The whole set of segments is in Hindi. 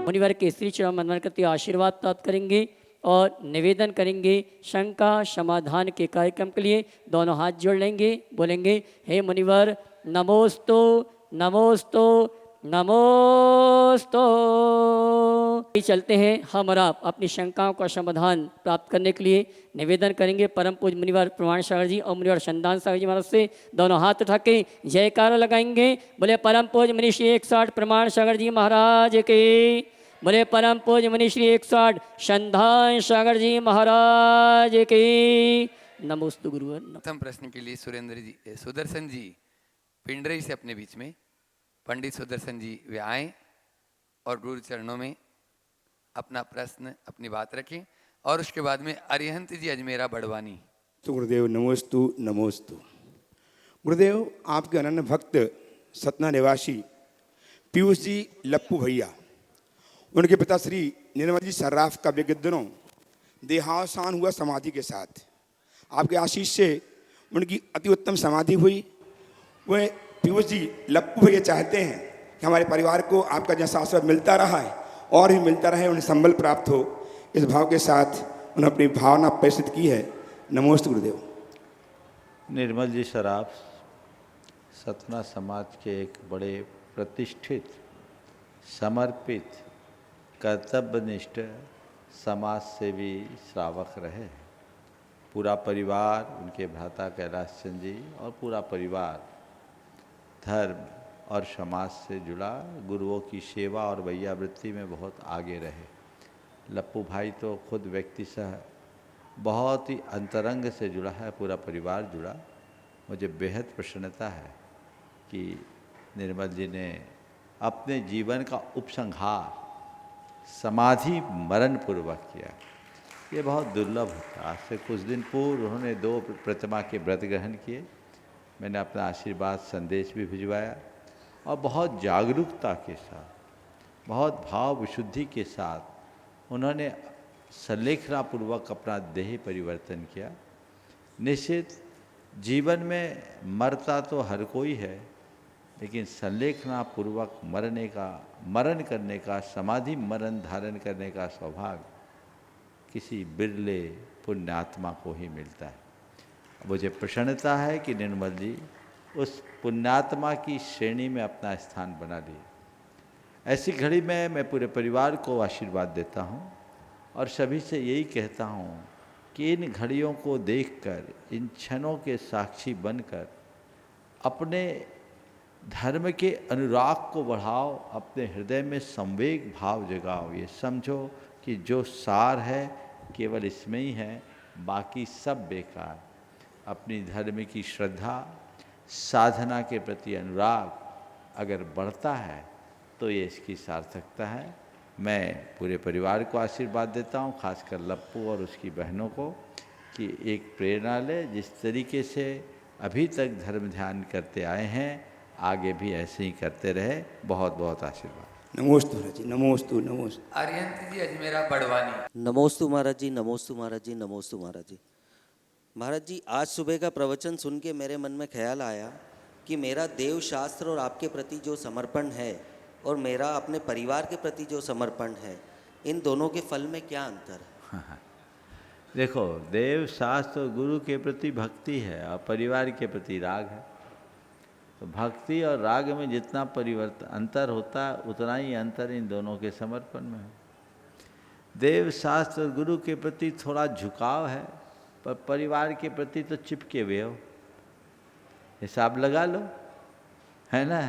मुनिवर के श्री चरण वंदन करते आशीर्वाद प्राप्त करेंगे और निवेदन करेंगे। शंका समाधान के कार्यक्रम के लिए दोनों हाथ जोड़ लेंगे, बोलेंगे हे मुनिवर नमोस्तु नमोस्तु नमोस्तु। चलते हैं हम और आप अपनी शंकाओं का समाधान प्राप्त करने के लिए निवेदन करेंगे। परम पूज मुनिवर प्रमाण सागर जी और मुनिवर संदान सागर जी महाराज से दोनों हाथ उठा के जयकारा लगाएंगे। बोले परम पूज मुनि श्री 160 प्रमाण सागर जी महाराज के, बोले परम पूज मुनि श्री 160 संधान सागर जी महाराज के। नमोस्तु गुरुवर। प्रथम प्रश्न के लिए सुदर्शन जी पिंडरई से अपने बीच में पंडित सुदर्शन जी वे आए और गुरु चरणों में अपना प्रश्न अपनी बात रखें और उसके बाद में अरिहंत जी अजमेरा बड़वानी। तो गुरुदेव नमोस्तु नमोस्तु। गुरुदेव आपके अनन्य भक्त सतना निवासी पीयूष जी लप्पू भैया, उनके पिता श्री निर्मल जी सर्राफ का विगत दिनों देहावसान हुआ समाधि के साथ। आपके आशीष से उनकी अति उत्तम समाधि हुई। वह पीयूष जी लप्पू भैया चाहते हैं कि हमारे परिवार को आपका जैसा आशीर्वाद मिलता रहा है और भी मिलता रहे, उन्हें संबल प्राप्त हो। इस भाव के साथ उन्होंने अपनी भावना प्रेषित की है। नमोस्तु गुरुदेव। निर्मल जी सराफ सतना समाज के एक बड़े प्रतिष्ठित, समर्पित, कर्तव्यनिष्ठ समाज सेवी श्रावक रहे। पूरा परिवार, उनके भ्राता कैलाश चंद जी और पूरा परिवार धर्म और समाज से जुड़ा, गुरुओं की सेवा और वैयावृत्ति में बहुत आगे रहे। लप्पू भाई तो खुद व्यक्तिशः बहुत ही अंतरंग से जुड़ा है, पूरा परिवार जुड़ा। मुझे बेहद प्रसन्नता है कि निर्मल जी ने अपने जीवन का उपसंहार समाधि मरण पूर्वक किया। ये बहुत दुर्लभ होता है। आज से कुछ दिन पूर्व उन्होंने 2 प्रतिमा के व्रत ग्रहण किए। मैंने अपना आशीर्वाद संदेश भी भिजवाया और बहुत जागरूकता के साथ, बहुत भाव विशुद्धि के साथ उन्होंने संलेखनापूर्वक अपना देह परिवर्तन किया। निश्चित जीवन में मरता तो हर कोई है, लेकिन संलेखनापूर्वक मरण करने का, समाधि मरण धारण करने का सौभाग्य किसी बिरले पुण्यात्मा को ही मिलता है। मुझे प्रसन्नता है कि निर्मल जी उस पुण्यात्मा की श्रेणी में अपना स्थान बना लिए। ऐसी घड़ी में मैं पूरे परिवार को आशीर्वाद देता हूँ और सभी से यही कहता हूँ कि इन घड़ियों को देखकर, इन क्षणों के साक्षी बनकर अपने धर्म के अनुराग को बढ़ाओ, अपने हृदय में संवेग भाव जगाओ। ये समझो कि जो सार है केवल इसमें ही है, बाकी सब बेकार। अपनी धर्म की श्रद्धा, साधना के प्रति अनुराग अगर बढ़ता है तो ये इसकी सार्थकता है। मैं पूरे परिवार को आशीर्वाद देता हूँ, खासकर लप्पू और उसकी बहनों को, कि एक प्रेरणा ले। जिस तरीके से अभी तक धर्म ध्यान करते आए हैं, आगे भी ऐसे ही करते रहे। बहुत बहुत आशीर्वाद। नमोस्तु महाराज जी, नमोस्तु नमोस्तु। अरिहंत जी अजमेरा बड़वानी। नमोस्तु महाराज जी, नमोस्तु महाराज जी, नमोस्तु महाराज जी। महाराज जी, आज सुबह का प्रवचन सुन के मेरे मन में ख्याल आया कि मेरा देव शास्त्र और आपके प्रति जो समर्पण है और मेरा अपने परिवार के प्रति जो समर्पण है, इन दोनों के फल में क्या अंतर है? देखो, देव शास्त्र और गुरु के प्रति भक्ति है और परिवार के प्रति राग है। तो भक्ति और राग में जितना अंतर होता है, उतना ही अंतर इन दोनों के समर्पण में है। देव शास्त्र और गुरु के प्रति थोड़ा झुकाव है, पर परिवार के प्रति तो चिपके हुए हो। हिसाब लगा लो, है ना।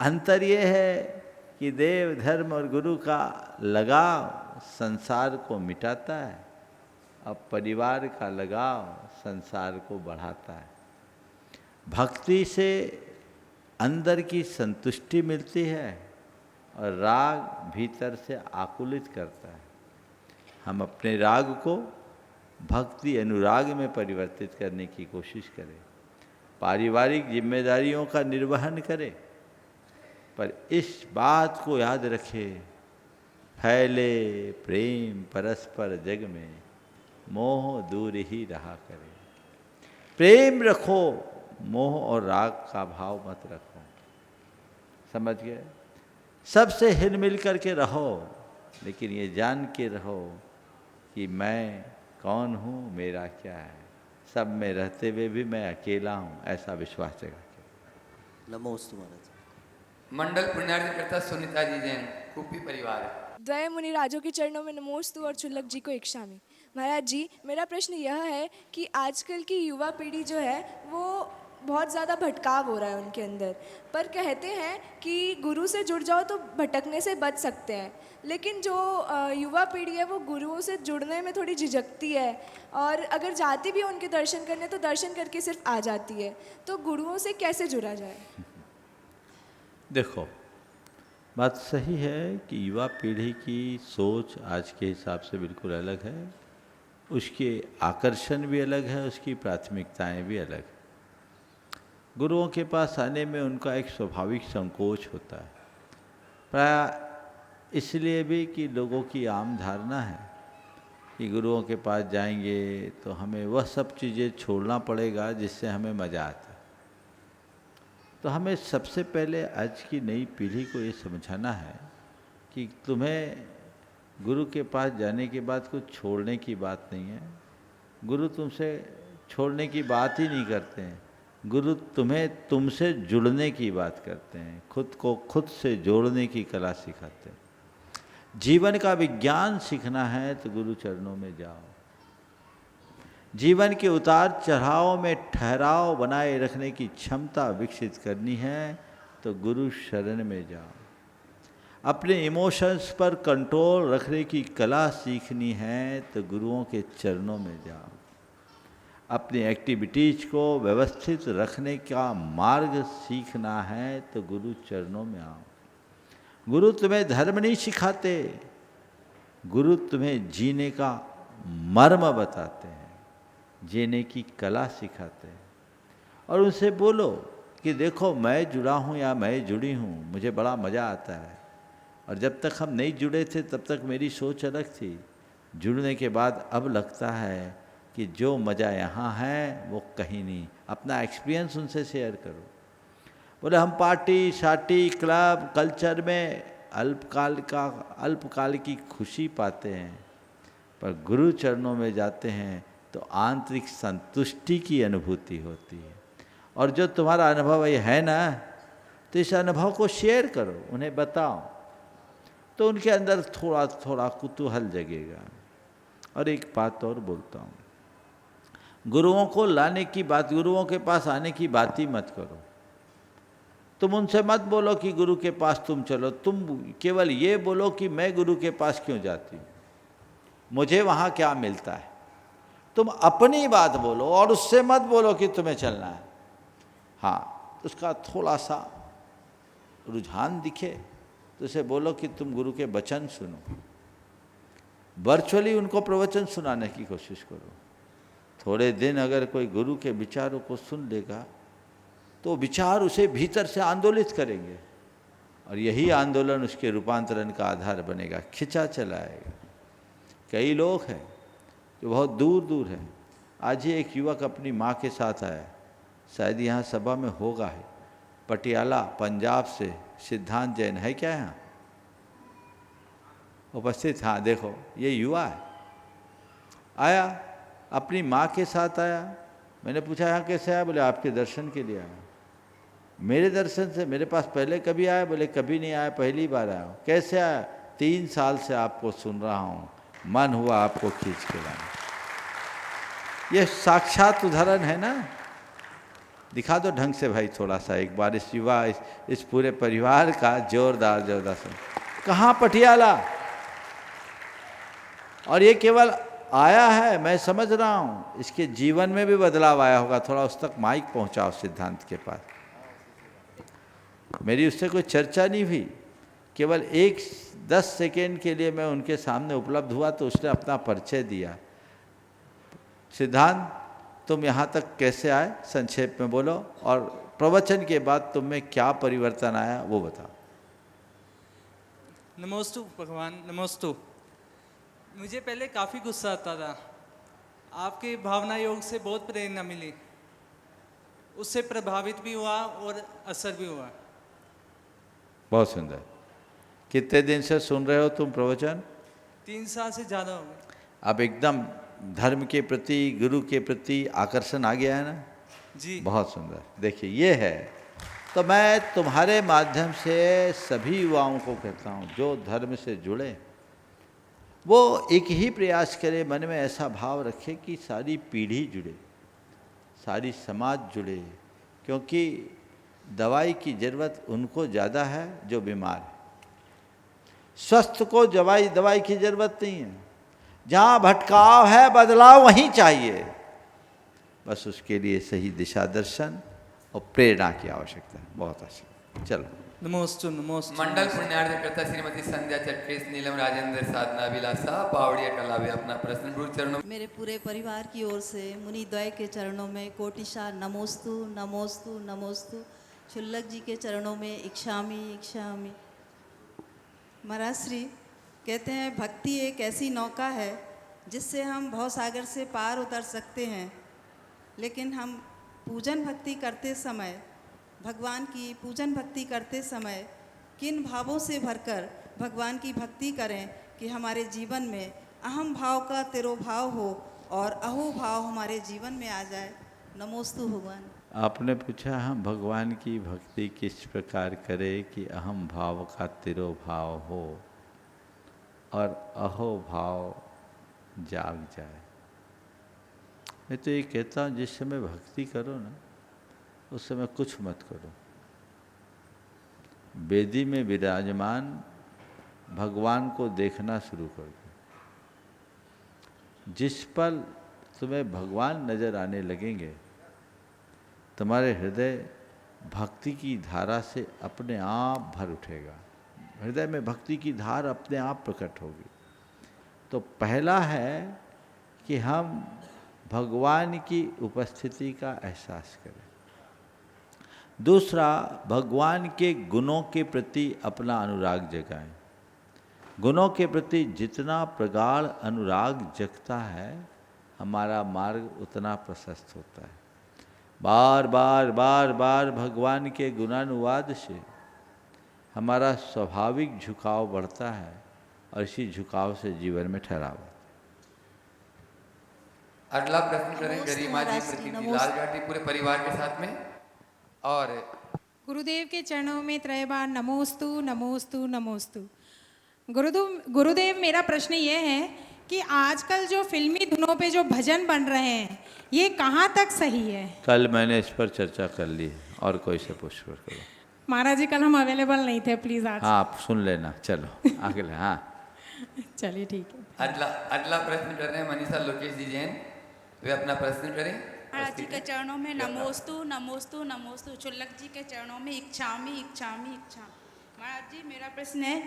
अंतर ये है कि देव, धर्म और गुरु का लगाव संसार को मिटाता है, अब परिवार का लगाव संसार को बढ़ाता है। भक्ति से अंदर की संतुष्टि मिलती है और राग भीतर से आकुलित करता है। हम अपने राग को भक्ति अनुराग में परिवर्तित करने की कोशिश करें, पारिवारिक जिम्मेदारियों का निर्वहन करें, पर इस बात को याद रखें, फैले प्रेम परस्पर जग में, मोह दूर ही रहा करे। प्रेम रखो, मोह और राग का भाव मत रखो। समझ गए? सबसे हिल मिल करके रहो, लेकिन ये जान के रहो कि मैं कौन हूँ, मेरा क्या है। सब में रहते हुए भी मैं अकेला हूँ, ऐसा विश्वास जगा के। नमोस्तु महाराज। मंडल पुण्यार्थ करता सुनीता जी जैन, कुपी परिवार। द्वय मुनि राजों के चरणों में नमोस्तु और क्षुल्लक जी को इक्षामि। महाराज जी, मेरा प्रश्न यह है कि आजकल की युवा पीढ़ी जो है वो बहुत ज़्यादा भटकाव हो रहा है उनके अंदर, पर कहते हैं कि गुरु से जुड़ जाओ तो भटकने से बच सकते हैं, लेकिन जो युवा पीढ़ी है वो गुरुओं से जुड़ने में थोड़ी झिझकती है, और अगर जाती भी है उनके दर्शन करने तो दर्शन करके सिर्फ आ जाती है। तो गुरुओं से कैसे जुड़ा जाए? देखो, बात सही है कि युवा पीढ़ी की सोच आज के हिसाब से बिल्कुल अलग है, उसके आकर्षण भी अलग है, उसकी प्राथमिकताएं भी अलग है। गुरुओं के पास आने में उनका एक स्वाभाविक संकोच होता है, प्राय इसलिए भी कि लोगों की आम धारणा है कि गुरुओं के पास जाएंगे तो हमें वह सब चीज़ें छोड़ना पड़ेगा जिससे हमें मज़ा आता है। तो हमें सबसे पहले आज की नई पीढ़ी को ये समझाना है कि तुम्हें गुरु के पास जाने के बाद कुछ छोड़ने की बात नहीं है। गुरु तुमसे छोड़ने की बात ही नहीं करते हैं, गुरु तुम्हें तुमसे जुड़ने की बात करते हैं, खुद को खुद से जोड़ने की कला सिखाते हैं। जीवन का विज्ञान सीखना है तो गुरु चरणों में जाओ। जीवन के उतार चढ़ाव में ठहराव बनाए रखने की क्षमता विकसित करनी है तो गुरु शरण में जाओ। अपने इमोशंस पर कंट्रोल रखने की कला सीखनी है तो गुरुओं के चरणों में जाओ। अपनी एक्टिविटीज को व्यवस्थित रखने का मार्ग सीखना है तो गुरु चरणों में आओ। गुरु तुम्हें धर्म नहीं सिखाते, गुरु तुम्हें जीने का मर्म बताते हैं, जीने की कला सिखाते हैं। और उनसे बोलो कि देखो मैं जुड़ा हूँ या मैं जुड़ी हूँ, मुझे बड़ा मज़ा आता है। और जब तक हम नहीं जुड़े थे तब तक मेरी सोच अलग थी, जुड़ने के बाद अब लगता है कि जो मज़ा यहाँ है वो कहीं नहीं। अपना एक्सपीरियंस उनसे शेयर करो। बोले हम पार्टी शार्टी क्लब कल्चर में अल्पकाल की खुशी पाते हैं, पर गुरु चरणों में जाते हैं तो आंतरिक संतुष्टि की अनुभूति होती है। और जो तुम्हारा अनुभव ये है ना, तो इस अनुभव को शेयर करो, उन्हें बताओ, तो उनके अंदर थोड़ा थोड़ा कुतूहल जगेगा। और एक बात और बोलता हूँ, गुरुओं को लाने की बात, गुरुओं के पास आने की बात ही मत करो। तुम उनसे मत बोलो कि गुरु के पास तुम चलो, तुम केवल ये बोलो कि मैं गुरु के पास क्यों जाती हूँ, मुझे वहाँ क्या मिलता है। तुम अपनी बात बोलो और उससे मत बोलो कि तुम्हें चलना है। हाँ, उसका थोड़ा सा रुझान दिखे तो उसे बोलो कि तुम गुरु के वचन सुनो। वर्चुअली उनको प्रवचन सुनाने की कोशिश करो। थोड़े दिन अगर कोई गुरु के विचारों को सुन लेगा तो विचार उसे भीतर से आंदोलित करेंगे, और यही आंदोलन उसके रूपांतरण का आधार बनेगा, खिंचा चलाएगा। कई लोग हैं जो बहुत दूर दूर हैं। आज ही एक युवक अपनी माँ के साथ आया, शायद यहाँ सभा में होगा है, पटियाला पंजाब से सिद्धांत जैन है क्या यहाँ उपस्थित? हाँ, देखो ये युवा है, आया अपनी माँ के साथ आया। मैंने पूछा यहाँ कैसे आया? बोले आपके दर्शन के लिए आया। मेरे दर्शन से? मेरे पास पहले कभी आया? बोले कभी नहीं आया, पहली बार आया हूँ। कैसे आया? 3 साल से आपको सुन रहा हूँ, मन हुआ आपको खींच के लाना। ये साक्षात उदाहरण है ना। दिखा दो ढंग से भाई थोड़ा सा एक बार इस युवा इस पूरे परिवार का जोरदार सुन। कहाँ? पटियाला। और ये केवल आया है, मैं समझ रहा हूँ इसके जीवन में भी बदलाव आया होगा। थोड़ा उस तक माइक पहुँचाओ सिद्धांत के पास। मेरी उससे कोई चर्चा नहीं हुई, केवल 10 सेकेंड के लिए मैं उनके सामने उपलब्ध हुआ तो उसने अपना परिचय दिया। सिद्धांत, तुम यहाँ तक कैसे आए, संक्षेप में बोलो, और प्रवचन के बाद तुम में क्या परिवर्तन आया वो बताओ। नमोस्तु भगवान, नमोस्तु। मुझे पहले काफ़ी गुस्सा आता था, आपके भावना योग से बहुत प्रेरणा मिली, उससे प्रभावित भी हुआ और असर भी हुआ। बहुत सुंदर। कितने दिन से सुन रहे हो तुम प्रवचन? 3 साल से ज़्यादा हो गए। अब एकदम धर्म के प्रति, गुरु के प्रति आकर्षण आ गया है ना? जी। बहुत सुंदर। देखिए ये है, तो मैं तुम्हारे माध्यम से सभी युवाओं को कहता हूँ जो धर्म से जुड़े वो एक ही प्रयास करे, मन में ऐसा भाव रखे कि सारी पीढ़ी जुड़े, सारी समाज जुड़े, क्योंकि दवाई की ज़रूरत उनको ज़्यादा है जो बीमार है। स्वस्थ को दवाई की ज़रूरत नहीं है। जहाँ भटकाव है बदलाव वहीं चाहिए, बस उसके लिए सही दिशा दर्शन और प्रेरणा की आवश्यकता है। बहुत अच्छा, चलो। नमोस्तु नमोस्तु। मंडल पुण्यार्थ करता श्रीमती संध्या चटकेश नीलम राजेंद्र साधना विलासा पावड़िया कलावे अपना प्रश्न गुरु चरणों में। मेरे पूरे परिवार की ओर से मुनि द्वय के चरणों में कोटिशा नमोस्तु नमोस्तु नमोस्तु। शुल्लक जी के चरणों में इक्षामी इक्षामी। महाराज श्री कहते हैं भक्ति एक ऐसी नौका है जिससे हम भवसागर से पार उतर सकते हैं, लेकिन हम पूजन भक्ति करते समय, भगवान की पूजन भक्ति करते समय किन भावों से भरकर भगवान की भक्ति करें कि हमारे जीवन में अहम भाव का तिरोभाव हो और अहो भाव हमारे जीवन में आ जाए। नमोस्तु भगवान। आपने पूछा हम भगवान की भक्ति किस प्रकार करें कि अहम भाव का तिरोभाव हो और अहो भाव जाग जाए। मैं तो ये कहता हूँ जिस समय भक्ति करो ना उस समय कुछ मत करो। वेदी में विराजमान भगवान को देखना शुरू कर दो। जिस पल तुम्हें भगवान नजर आने लगेंगे तुम्हारे हृदय भक्ति की धारा से अपने आप भर उठेगा। हृदय में भक्ति की धार अपने आप प्रकट होगी। तो पहला है कि हम भगवान की उपस्थिति का एहसास करें। दूसरा, भगवान के गुणों के प्रति अपना अनुराग जगाएं। गुणों के प्रति जितना प्रगाढ़ अनुराग जगता है हमारा मार्ग उतना प्रशस्त होता है। बार बार बार बार भगवान के गुणानुवाद से हमारा स्वाभाविक झुकाव बढ़ता है और इसी झुकाव से जीवन में ठहराव। अगला प्रश्न करें गरिमा जी प्रतिनिधि लाल जाटी पूरे परिवार के साथ में। और गुरुदेव के चरणों में त्रय बार नमोस्तु नमोस्तु नमोस्तु। गुरुदेव मेरा प्रश्न ये है कि आजकल जो फिल्मी धुनों पे जो भजन बन रहे हैं ये कहाँ तक सही है? कल मैंने इस पर चर्चा कर ली और कोई से पूछ करो। महाराज जी कल हम अवेलेबल नहीं थे, प्लीज आज। हाँ आप सुन लेना। चलो अगले। हाँ चलिए ठीक है। अगला प्रश्न कर रहे हैं मनीषा लोकेश जी जैन, वे अपना प्रश्न करें। महाराज जी के चरणों में नमोस्तु नमोस्तु नमोस्तु। शुल्लक जी के चरणों में इच्छामी इच्छामी इच्छा। महाराज जी मेरा प्रश्न है,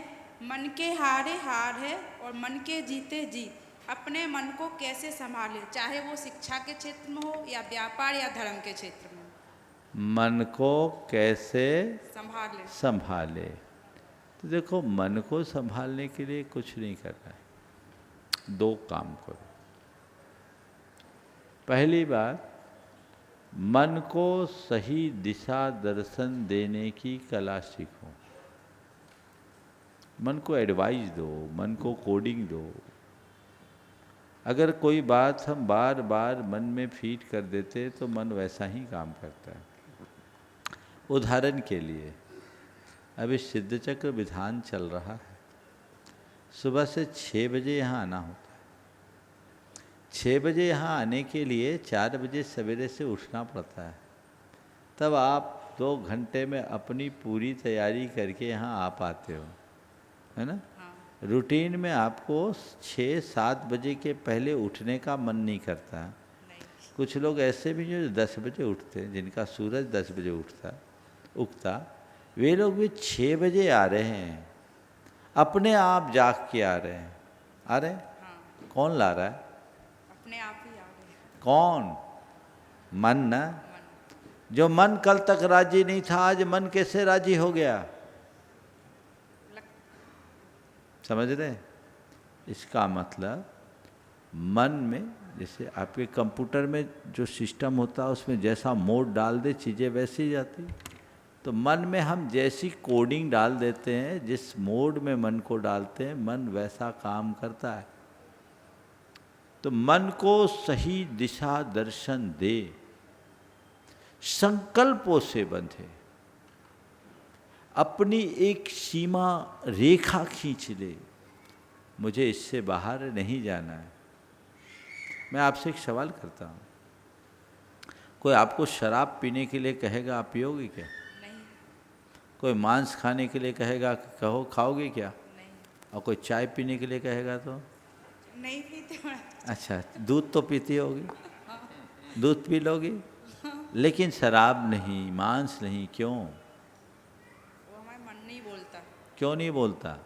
मन के हारे हार है और मन के जीते जीत। अपने मन को कैसे संभाले, चाहे वो शिक्षा के क्षेत्र में हो या व्यापार या धर्म के क्षेत्र में? मन को कैसे संभाले। तो देखो मन को संभालने के लिए कुछ नहीं करना है। दो काम करो। पहली बात, मन को सही दिशा दर्शन देने की कला सीखो। मन को एडवाइस दो, मन को कोडिंग दो। अगर कोई बात हम बार बार मन में फीड कर देते तो मन वैसा ही काम करता है। उदाहरण के लिए अभी सिद्ध चक्र विधान चल रहा है। सुबह से 6 बजे यहाँ आना होता है। 6 बजे यहाँ आने के लिए 4 बजे सवेरे से उठना पड़ता है। तब आप 2 घंटे में अपनी पूरी तैयारी करके यहाँ आ पाते हो, है ना? रूटीन में आपको 6-7 बजे के पहले उठने का मन नहीं करता। कुछ लोग ऐसे भी जो 10 बजे उठते हैं, जिनका सूरज 10 बजे उगता, वे लोग भी 6 बजे आ रहे हैं। अपने आप जाग के आ रहे हैं। आ रहे? कौन ला रहा है? अपने आप ही आ रहे हैं। कौन? मन ना। जो मन कल तक राजी नहीं था आज मन कैसे राजी हो गया? समझ रहे? इसका मतलब मन में, जैसे आपके कंप्यूटर में जो सिस्टम होता है उसमें जैसा मोड डाल दे चीज़ें वैसी ही जाती। तो मन में हम जैसी कोडिंग डाल देते हैं, जिस मोड में मन को डालते हैं, मन वैसा काम करता है। तो मन को सही दिशा दर्शन दे, संकल्पों से बंधे, अपनी एक सीमा रेखा खींच ले, मुझे इससे बाहर नहीं जाना है। मैं आपसे एक सवाल करता हूँ, कोई आपको शराब पीने के लिए कहेगा, आप पियोगे क्या? नहीं। कोई मांस खाने के लिए कहेगा, कहो खाओगे क्या? नहीं। और कोई चाय पीने के लिए कहेगा तो? नहीं पीते। अच्छा, दूध तो पीती होगी, दूध पी लोगी, लेकिन शराब नहीं, मांस नहीं, क्यों? वो हमारा मन नहीं बोलता। क्यों नहीं बोलता?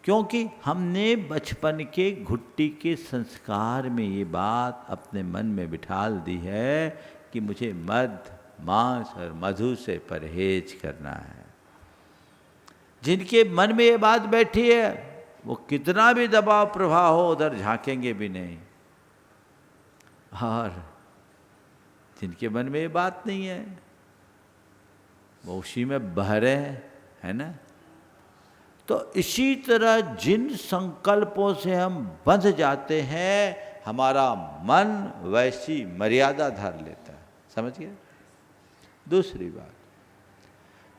क्योंकि हमने बचपन के घुट्टी के संस्कार में ये बात अपने मन में बिठाल दी है कि मुझे मद, मांस और मधु से परहेज करना है। जिनके मन में ये बात बैठी है, वो कितना भी दबाव प्रभाव हो उधर झांकेंगे भी नहीं। और जिनके मन में ये बात नहीं है, वो उसी में बह रहे हैं, है ना? तो इसी तरह जिन संकल्पों से हम बंध जाते हैं, हमारा मन वैसी मर्यादा धर लेता है। समझ गए? दूसरी बात,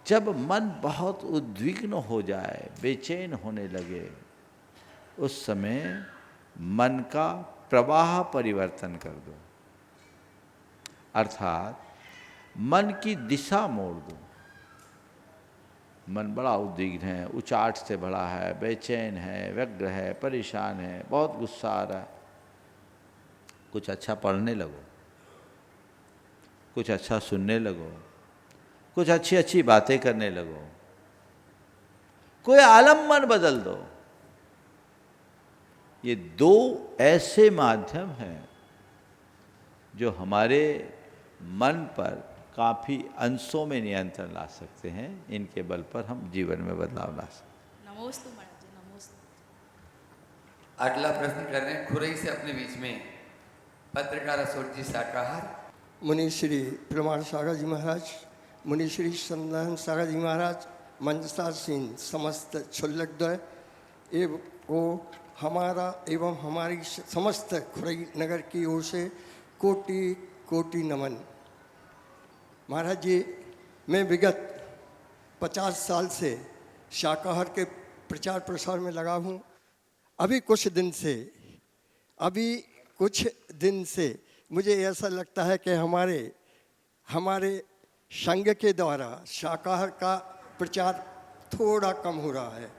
जब मन बहुत उद्विग्न हो जाए, बेचैन होने लगे, उस समय मन का प्रवाह परिवर्तन कर दो, अर्थात मन की दिशा मोड़ दो। मन बड़ा उद्विग्न है, उचाट से भरा है, बेचैन है, व्यग्र है, परेशान है, बहुत गुस्सा आ रहा है, कुछ अच्छा पढ़ने लगो, कुछ अच्छा सुनने लगो, कुछ अच्छी अच्छी बातें करने लगो, कोई आलम्बन बदल दो। ये दो ऐसे माध्यम हैं जो हमारे मन पर काफ़ी अंशों में नियंत्रण ला सकते हैं। इनके बल पर हम जीवन में बदलाव ला सकते हैं। नमोस्तु महाराज जी, नमोस्तु। अगला प्रश्न कर रहे हैं खुरई से अपने बीच में पत्रकार अशोक जी शाकाहार। मुनि श्री प्रमाण सागर जी महाराज, मुनि श्री संदान सागर जी महाराज, मंजसा सिंह, समस्त क्षुल्लकद्वय एवं को हमारा एवं हमारी समस्त खुरई नगर की ओर से कोटि कोटि नमन। महाराज जी, मैं विगत 50 साल से शाकाहार के प्रचार प्रसार में लगा हूँ। अभी कुछ दिन से मुझे ऐसा लगता है कि हमारे संघ के द्वारा शाकाहार का प्रचार थोड़ा कम हो रहा है।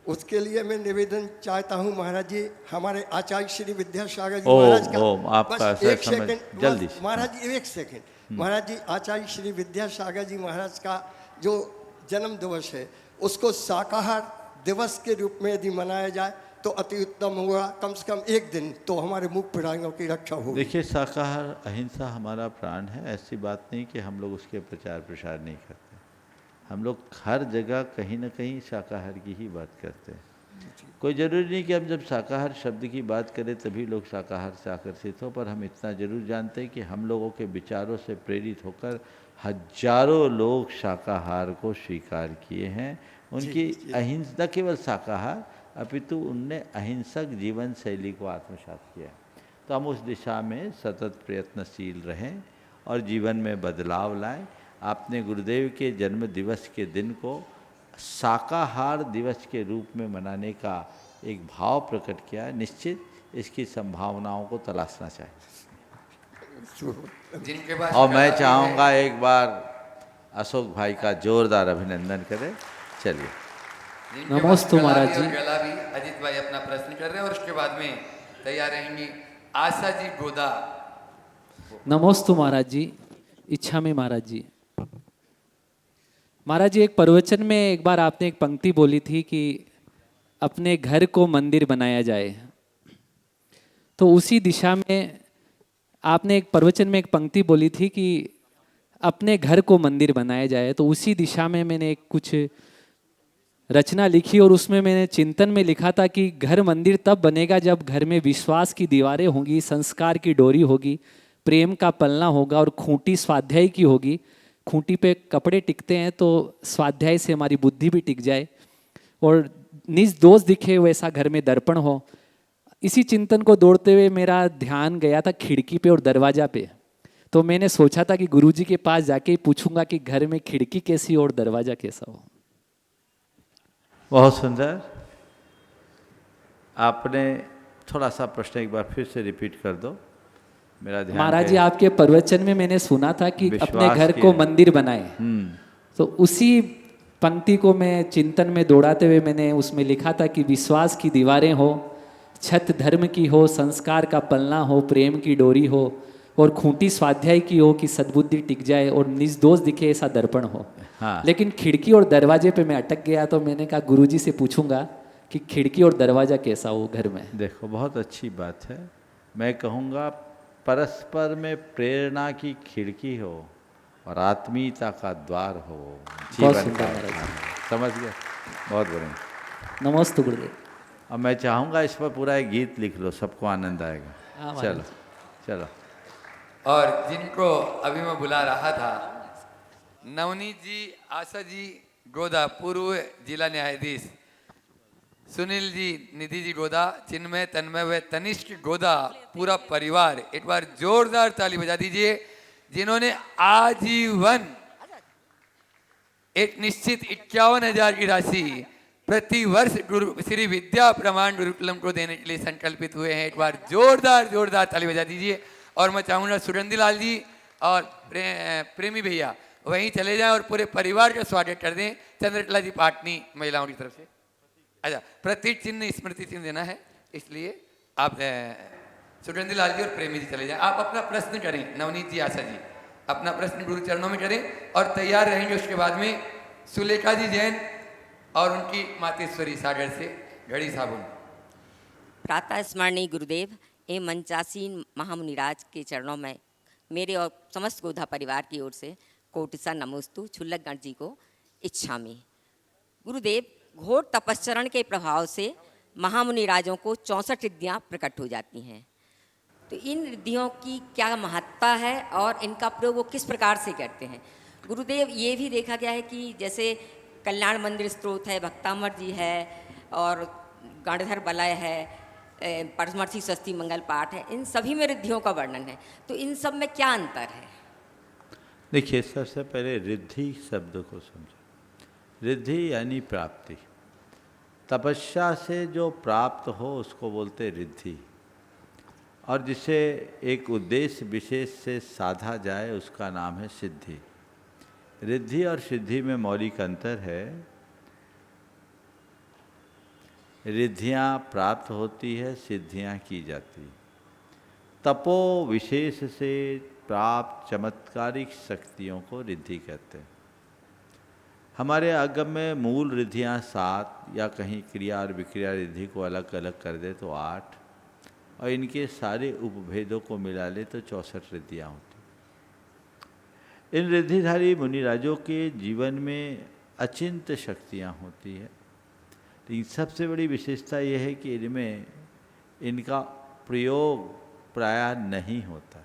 उसके लिए मैं निवेदन चाहता हूँ महाराज जी, हमारे आचार्य श्री विद्यासागर जी महाराज का आपका बस एक सेकंड जल्दी महाराज जी, एक सेकंड महाराज जी, आचार्य श्री विद्यासागर जी महाराज का जो जन्म दिवस है उसको शाकाहार दिवस के रूप में यदि मनाया जाए तो अति उत्तम होगा। कम से कम एक दिन तो हमारे मुख प्राणियों की रक्षा होगी। देखिए, शाकाहार अहिंसा हमारा प्राण है। ऐसी बात नहीं कि हम लोग उसके प्रचार प्रसार नहीं करते। हम लोग हर जगह कहीं ना कहीं शाकाहार की ही बात करते हैं। कोई ज़रूरी नहीं कि हम जब शाकाहार शब्द की बात करें तभी लोग शाकाहार से आकर्षित हो, पर हम इतना ज़रूर जानते हैं कि हम लोगों के विचारों से प्रेरित होकर हजारों लोग शाकाहार को स्वीकार किए हैं। उनकी अहिंसा, न केवल शाकाहार अपितु उनने अहिंसक जीवन शैली को आत्मसात किया। तो हम उस दिशा में सतत प्रयत्नशील रहें और जीवन में बदलाव लाएं। आपने गुरुदेव के जन्म दिवस के दिन को शाकाहार दिवस के रूप में मनाने का एक भाव प्रकट किया। निश्चित इसकी संभावनाओं को तलाशना चाहिए। और मैं चाहूँगा एक बार अशोक भाई का जोरदार अभिनंदन करें। चलिए, नमोस्तु महाराज जी। गला भी अजीत भाई अपना प्रश्न कर रहे हैं और उसके बाद में तैयार रहेंगी आशा जी गोदा। नमोस्तु महाराज जी, इच्छा में महाराज जी। महाराज जी, एक प्रवचन में एक बार आपने एक पंक्ति बोली थी कि अपने घर को मंदिर बनाया जाए। तो उसी दिशा में आपने एक प्रवचन में एक पंक्ति बोली थी कि अपने घर को मंदिर बनाया जाए। तो उसी दिशा में मैंने कुछ रचना लिखी और उसमें मैंने चिंतन में लिखा था कि घर मंदिर तब बनेगा जब घर में विश्वास की दीवारें होंगी, संस्कार की डोरी होगी, प्रेम का पलना होगा और खूंटी स्वाध्याय की होगी। खूंटी पे कपड़े टिकते हैं तो स्वाध्याय से हमारी बुद्धि भी टिक जाए और निज दोष दिखे वैसा घर में दर्पण हो। इसी चिंतन को दौड़ते हुए मेरा ध्यान गया था खिड़की पे और दरवाजा पे। तो मैंने सोचा था कि गुरुजी के पास जाके ही पूछूंगा कि घर में खिड़की कैसी और दरवाजा कैसा हो। बहुत सुंदर। आपने थोड़ा सा प्रश्न एक बार फिर से रिपीट कर दो, मेरा ध्यान महाराज जी आपके प्रवचन में मैंने सुना था कि अपने विश्वास घर की को है। मंदिर बनाए, तो उसी पंक्ति को मैं चिंतन में दौड़ाते हुए मैंने उसमें लिखा था कि विश्वास की दीवारें हो, छत धर्म की हो, संस्कार का पलना हो, प्रेम की डोरी हो और खूंटी स्वाध्याय की हो कि सद्बुद्धि टिक जाए और निज दोष दिखे ऐसा दर्पण हो। हाँ। लेकिन खिड़की और दरवाजे पे मैं अटक गया, तो मैंने कहा गुरुजी से पूछूंगा कि खिड़की और दरवाजा कैसा हो घर में। देखो बहुत अच्छी बात है। मैं कहूँगा परस्पर में प्रेरणा की खिड़की हो और आत्मीयता का द्वार हो बहुत जीवन सुंदर का। महाराज। समझ गए? बहुत बढ़िया। नमस्ते गुरुदेव। अब मैं चाहूँगा इस पर पूरा एक गीत लिख लो, सबको आनंद आएगा। हाँ, चलो चलो। और जिनको अभी मैं बुला रहा था, नवनीत जी, आशा जी गोदा, पूर्व जिला न्यायाधीश, सुनील जी, निधि जी गोदा, चिन्मय, तन्मय व तनिष्क गोदा, पूरा परिवार एक बार जोरदार ताली बजा दीजिए, जिन्होंने आजीवन एक निश्चित 51,000 की राशि प्रति वर्ष गुरु श्री विद्या प्रमाण गुरुकुलम को देने के लिए संकल्पित हुए हैं। एक बार जोरदार ताली बजा दीजिए। और मैं चाहूँगा सुरेंद्र लाल जी और प्रेमी भैया वहीं चले जाएं और पूरे परिवार का स्वागत कर दें। चंद्रकला जी पाटनी महिलाओं की तरफ से। अच्छा, प्रतीक चिन्ह स्मृति चिन्ह देना है, इसलिए आप सुरेंद्र लाल जी और प्रेमी जी चले जाएं। आप अपना प्रश्न करें, नवनीत जी, आशा जी अपना प्रश्न गुरु चरणों में करें और तैयार रहेंगे। उसके बाद में सुलेखा जी जैन और उनकी मातेश्वरी सागर से घड़ी साबुन। प्रातः स्मरणीय गुरुदेव एवं मंचासीन महामुनिराज के चरणों में मेरे और समस्त गोधा परिवार की ओर से कोटिसा नमोस्तु छुल्लक गण जी को इच्छामि। गुरुदेव, घोर तपश्चरण के प्रभाव से महामुनिराजों को 64 रिद्धियाँ प्रकट हो जाती हैं, तो इन रिद्धियों की क्या महत्ता है और इनका प्रयोग वो किस प्रकार से करते हैं? गुरुदेव, ये भी देखा गया है कि जैसे कल्याण मंदिर स्त्रोत है, भक्तामर जी है और गणधर बलय है, परमर्थी स्वस्ति मंगल पाठ है, इन सभी में रिद्धियों का वर्णन है, तो इन सब में क्या अंतर है? देखिए, सबसे पहले रिद्धि शब्द को समझो। रिद्धि यानी प्राप्ति। तपस्या से जो प्राप्त हो उसको बोलते रिद्धि, और जिसे एक उद्देश्य विशेष से साधा जाए उसका नाम है सिद्धि। रिद्धि और सिद्धि में मौलिक अंतर है। रिद्धियाँ प्राप्त होती है, सिद्धियाँ की जाती। तपो विशेष से प्राप्त चमत्कारिक शक्तियों को रिद्धि कहते हैं। हमारे आगम में मूल रिद्धियाँ 7 या कहीं क्रिया और विक्रिया रिद्धि को अलग अलग कर दे तो 8, और इनके सारे उपभेदों को मिला ले तो 64 रिद्धियाँ होती। इन रिद्धिधारी मुनिराजों के जीवन में अचिंत्य शक्तियाँ होती है, लेकिन सबसे बड़ी विशेषता यह है कि इनमें इनका प्रयोग प्रायः नहीं होता।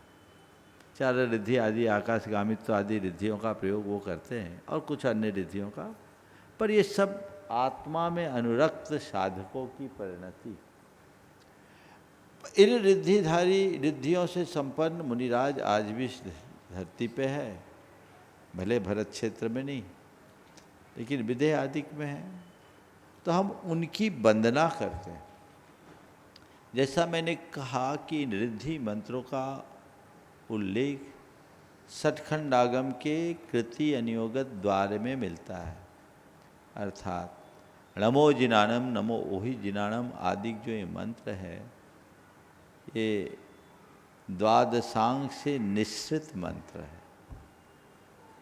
4 रिद्धि आदि आकाशगामित्व आदि रिद्धियों का प्रयोग वो करते हैं और कुछ अन्य रिद्धियों का, पर ये सब आत्मा में अनुरक्त साधकों की परिणति। इन रिद्धिधारी रिद्धियों से संपन्न मुनिराज आज भी धरती पे है, भले भरत क्षेत्र में नहीं लेकिन विदेह आदि में है, तो हम उनकी वंदना करते हैं। जैसा मैंने कहा कि इन रिद्धि मंत्रों का उल्लेख सठखंडागम के कृति अनियोगत द्वार में मिलता है, अर्थात नमो जिनानम, नमो ओहि जिनानम आदि जो ये मंत्र है, ये द्वादशांग से निश्चित मंत्र है,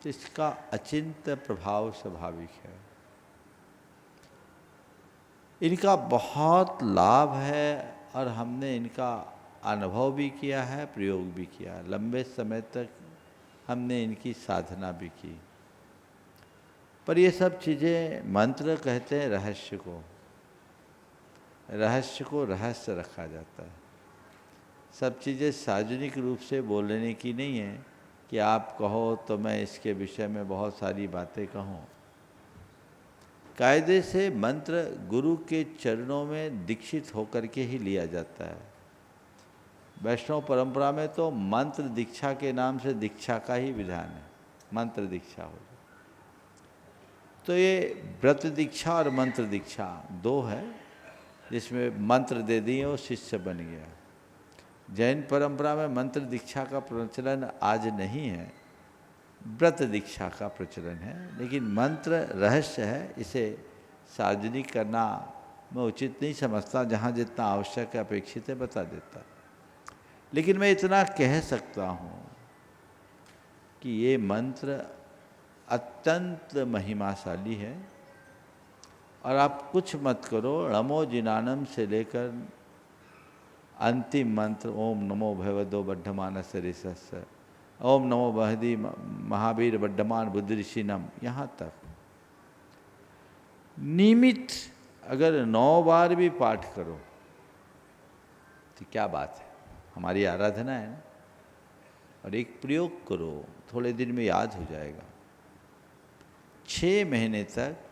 तो इसका अचिंत्य प्रभाव स्वाभाविक है। इनका बहुत लाभ है और हमने इनका अनुभव भी किया है, प्रयोग भी किया है। लंबे समय तक हमने इनकी साधना भी की। पर ये सब चीज़ें, मंत्र कहते हैं रहस्य को, रहस्य को रहस्य रखा जाता है। सब चीज़ें सार्वजनिक रूप से बोलने की नहीं है, कि आप कहो तो मैं इसके विषय में बहुत सारी बातें कहूँ। कायदे से मंत्र गुरु के चरणों में दीक्षित होकर के ही लिया जाता है। वैष्णव परंपरा में तो मंत्र दीक्षा के नाम से दीक्षा का ही विधान है, मंत्र दीक्षा हो। तो ये व्रत दीक्षा और मंत्र दीक्षा दो है, जिसमें मंत्र दे दिए और शिष्य बन गया। जैन परंपरा में मंत्र दीक्षा का प्रचलन आज नहीं है, व्रत दीक्षा का प्रचलन है। लेकिन मंत्र रहस्य है, इसे सार्वजनिक करना मैं उचित नहीं समझता। जहाँ जितना आवश्यक है, अपेक्षित है, बता देता। लेकिन मैं इतना कह सकता हूँ कि ये मंत्र अत्यंत महिमाशाली है। और आप कुछ मत करो, नमो जिनानम से लेकर अंतिम मंत्र ओम नमो भगवतो बद्धमानस ऋषस्य, ओम नमो बहदी महावीर बद्धमान बुद्धिशीनम, यहाँ तक नियमित अगर 9 बार भी पाठ करो तो क्या बात है, हमारी आराधना है ना। और एक प्रयोग करो, थोड़े दिन में याद हो जाएगा। 6 महीने तक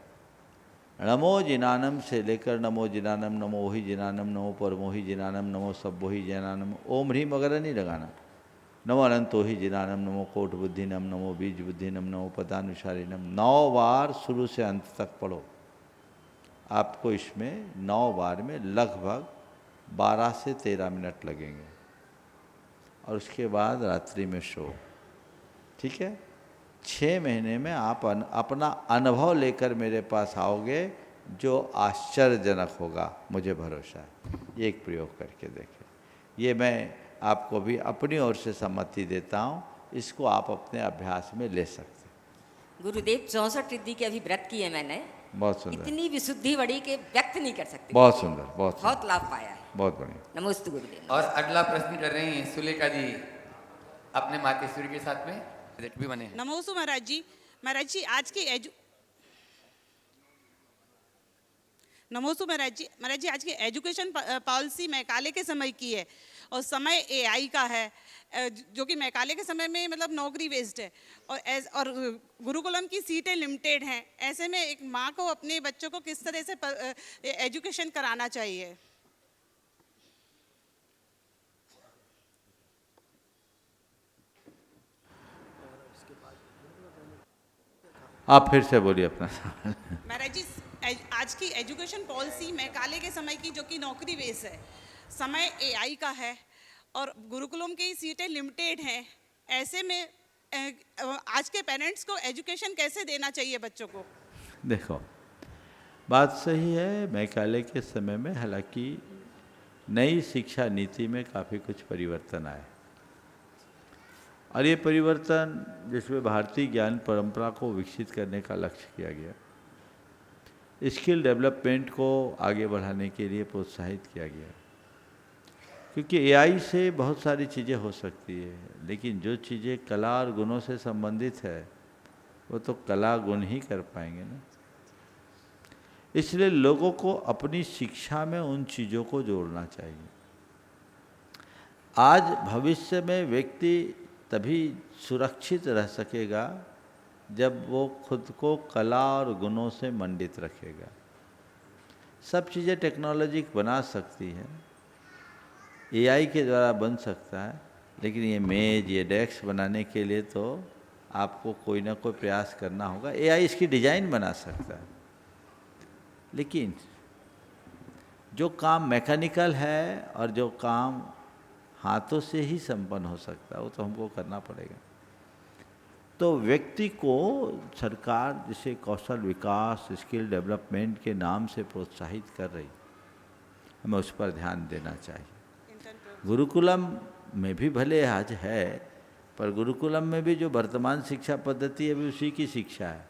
नमो जिनानम से लेकर नमो जिनानम, नमो ही जिनानम, नमो परमो ही जिनानम, नमो सब्बो ही जिनानम, ओम ह्रीम वगैरह नहीं लगाना। नमो अनंतो ही जिनानम, नमो कोट बुद्धिनम, नमो बीज बुद्धिनम, नमो पदानुसारिनम, 9 बार शुरू से अंत तक पढ़ो। आपको इसमें 9 बार में लगभग 12 से 13 मिनट लगेंगे। और उसके बाद रात्रि में सो, ठीक है। 6 महीने में आप अपना अनुभव लेकर मेरे पास आओगे, जो आश्चर्यजनक होगा, मुझे भरोसा है। ये एक प्रयोग करके देखें। ये मैं आपको भी अपनी ओर से सम्मति देता हूँ, इसको आप अपने अभ्यास में ले सकते हैं। गुरुदेव 64 रिद्धि के अभी व्रत किए मैंने, बहुत सुंदर, इतनी विशुद्धि बड़ी के व्यक्त नहीं कर सकते। बहुत सुंदर, बहुत लाभ पाया है, बहुत बढ़िया। नमस्ते गुरुदेव। और अगला प्रश्न कर रही हैं सुलेखा जी अपने मातेश्वरी के साथ में भी बने हैं। नमोस्तु महाराज जी। महाराज जी नमोस्तु महाराज जी। महाराज जी, आज की एजुकेशन पॉलिसी मैकाले के समय की है और समय एआई का है, जो कि मैकाले के समय में मतलब नौकरी बेस्ड है और गुरुकुलम की सीटें लिमिटेड हैं। ऐसे में एक माँ को अपने बच्चों को किस तरह से एजुकेशन कराना चाहिए? आप फिर से बोलिए अपना सवाल। महाराज जी, आज की एजुकेशन पॉलिसी मैकाले के समय की, जो कि नौकरी बेस है, समय एआई का है और गुरुकुलम की सीटें लिमिटेड हैं। ऐसे में आज के पेरेंट्स को एजुकेशन कैसे देना चाहिए बच्चों को? देखो, बात सही है। मैकाले के समय में हालांकि नई शिक्षा नीति में काफ़ी कुछ परिवर्तन आए, और ये परिवर्तन जिसमें भारतीय ज्ञान परंपरा को विकसित करने का लक्ष्य किया गया, स्किल डेवलपमेंट को आगे बढ़ाने के लिए प्रोत्साहित किया गया। क्योंकि एआई से बहुत सारी चीज़ें हो सकती है, लेकिन जो चीज़ें कला और गुणों से संबंधित है वो तो कला गुण ही कर पाएंगे ना। इसलिए लोगों को अपनी शिक्षा में उन चीज़ों को जोड़ना चाहिए। आज भविष्य में व्यक्ति तभी सुरक्षित रह सकेगा जब वो खुद को कला और गुणों से मंडित रखेगा। सब चीज़ें टेक्नोलॉजी बना सकती है, एआई के द्वारा बन सकता है, लेकिन ये मेज, ये डेस्क बनाने के लिए तो आपको कोई ना कोई प्रयास करना होगा। एआई इसकी डिज़ाइन बना सकता है, लेकिन जो काम मैकेनिकल है और जो काम हाथों से ही संपन्न हो सकता है, वो तो हमको करना पड़ेगा। तो व्यक्ति को सरकार जिसे कौशल विकास, स्किल डेवलपमेंट के नाम से प्रोत्साहित कर रही, हमें उस पर ध्यान देना चाहिए। गुरुकुलम में भी भले आज है, पर गुरुकुलम में भी जो वर्तमान शिक्षा पद्धति है अभी उसी की शिक्षा है।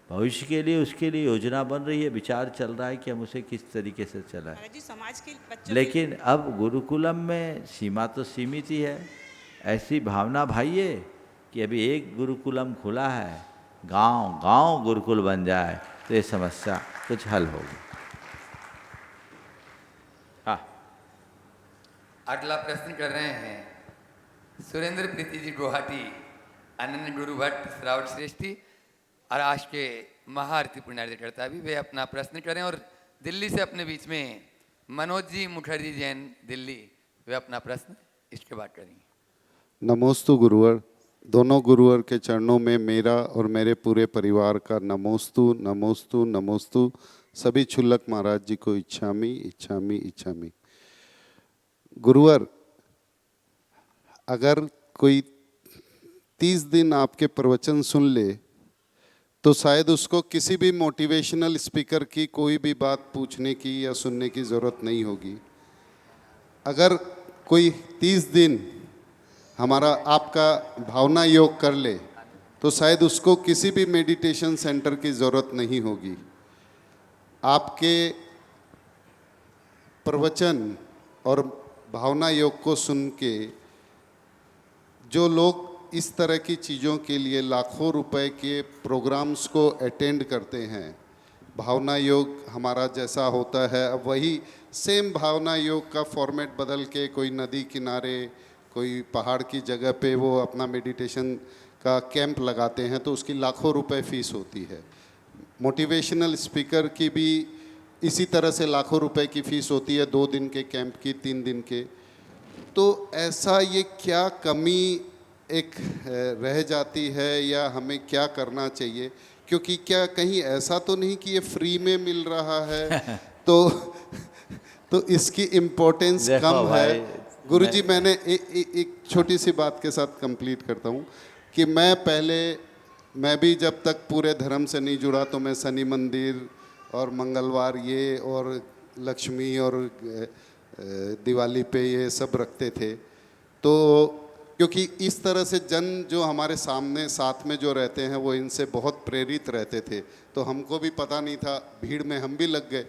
भविष्य के लिए उसके लिए योजना बन रही है, विचार चल रहा है कि हम उसे किस तरीके से चलाएं। समाज के बच्चों लेकिन अब गुरुकुलम में सीमा तो सीमित ही है। ऐसी भावना भाइये कि अभी एक गुरुकुलम खुला है, गांव गांव गुरुकुल बन जाए तो ये समस्या कुछ हल होगी। हाँ, अगला प्रश्न कर रहे हैं सुरेंद्र प्रीति जी गुवाहाटी अनन्य गुरु भट्ट श्रावण श्रेष्ठी और आज के महाआरती पुण्यारती करता भी वे अपना प्रश्न करें। और दिल्ली से अपने बीच में मनोज जी मुखर्जी जैन दिल्ली, वे अपना प्रश्न इसके बाद करेंगे। नमोस्तु गुरुवर। दोनों गुरुवर के चरणों में मेरा और मेरे पूरे परिवार का नमोस्तु नमोस्तु नमोस्तु। सभी क्षुल्लक महाराज जी को इच्छामि इच्छामि इच्छामि। गुरुवर, अगर कोई 30 दिन आपके प्रवचन सुन ले तो शायद उसको किसी भी मोटिवेशनल स्पीकर की कोई भी बात पूछने की या सुनने की ज़रूरत नहीं होगी। अगर कोई 30 दिन हमारा आपका भावना योग कर ले तो शायद उसको किसी भी मेडिटेशन सेंटर की ज़रूरत नहीं होगी। आपके प्रवचन और भावना योग को सुन के जो लोग इस तरह की चीज़ों के लिए लाखों रुपए के प्रोग्राम्स को अटेंड करते हैं, भावना योग हमारा जैसा होता है, अब वही सेम भावना योग का फॉर्मेट बदल के कोई नदी किनारे कोई पहाड़ की जगह पे वो अपना मेडिटेशन का कैंप लगाते हैं तो उसकी लाखों रुपए फीस होती है। मोटिवेशनल स्पीकर की भी इसी तरह से लाखों रुपए की फ़ीस होती है, 2 दिन के कैंप की, 3 दिन के। तो ऐसा ये क्या कमी एक रह जाती है या हमें क्या करना चाहिए? क्योंकि क्या कहीं ऐसा तो नहीं कि ये फ्री में मिल रहा है तो इसकी इम्पोर्टेंस कम है? गुरुजी, मैंने एक छोटी सी बात के साथ कंप्लीट करता हूँ कि मैं भी जब तक पूरे धर्म से नहीं जुड़ा तो मैं शनि मंदिर और मंगलवार ये और लक्ष्मी और दिवाली पे ये सब रखते थे। तो क्योंकि इस तरह से जन जो हमारे सामने साथ में जो रहते हैं वो इनसे बहुत प्रेरित रहते थे, तो हमको भी पता नहीं था, भीड़ में हम भी लग गए।